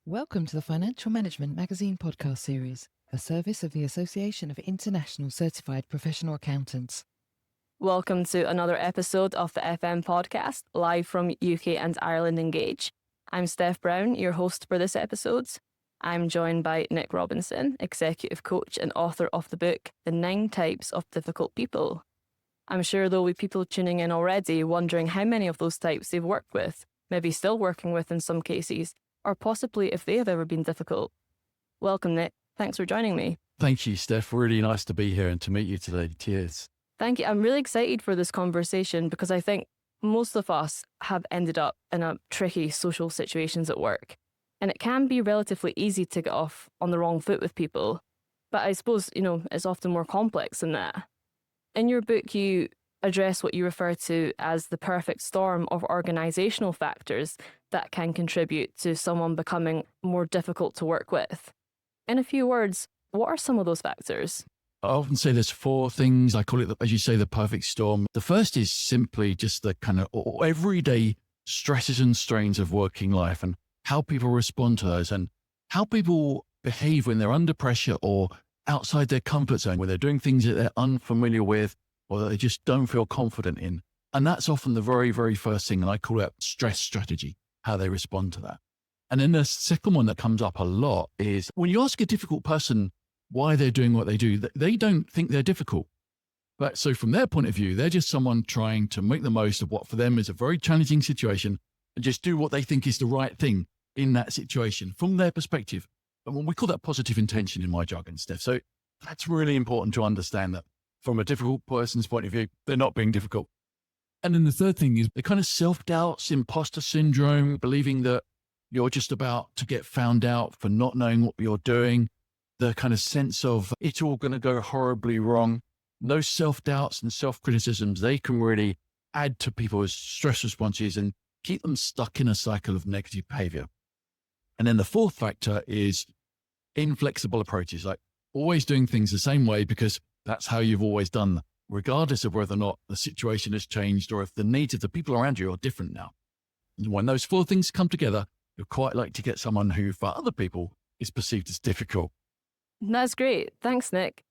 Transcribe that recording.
Welcome to the Financial Management Magazine podcast series, a service of the Association of International Certified Professional Accountants. Welcome to another episode of the FM podcast, live from UK and Ireland Engage. I'm Steph Brown, your host for this episode. I'm joined by Nick Robinson, executive coach and author of the book, The 9 Types of Difficult People. I'm sure there'll be people tuning in already wondering how many of those types they've worked with, maybe still working with in some cases, or possibly if they have ever been difficult. Welcome, Nick. Thanks for joining me. Thank you, Steph. Really nice to be here and to meet you today. Cheers. Thank you. I'm really excited for this conversation because I think most of us have ended up in a tricky social situations at work. And it can be relatively easy to get off on the wrong foot with people. But I suppose, it's often more complex than that. In your book, you address what you refer to as the perfect storm of organisational factors that can contribute to someone becoming more difficult to work with. In a few words, what are some of those factors? I often say there's 4 things. I call it, as you say, the perfect storm. The first is simply just the kind of everyday stresses and strains of working life and how people respond to those and how people behave when they're under pressure or outside their comfort zone, when they're doing things that they're unfamiliar with or that they just don't feel confident in. And that's often the very, very first thing. And I call it stress strategy, how they respond to that. And then the second one that comes up a lot is when you ask a difficult person why they're doing what they do, they don't think they're difficult. But so from their point of view, they're just someone trying to make the most of what for them is a very challenging situation and just do what they think is the right thing in that situation from their perspective. And we call that positive intention in my jargon, Steph. So that's really important to understand that from a difficult person's point of view, they're not being difficult. And then the third thing is the kind of self-doubts, imposter syndrome, believing that you're just about to get found out for not knowing what you're doing, the kind of sense of it's all going to go horribly wrong. Those self-doubts and self-criticisms, they can really add to people's stress responses and keep them stuck in a cycle of negative behavior. And then the fourth factor is inflexible approaches, like always doing things the same way because that's how you've always done, regardless of whether or not the situation has changed or if the needs of the people around you are different now. And when those 4 things come together, you're quite likely to get someone who, for other people, is perceived as difficult. That's great. Thanks, Nick.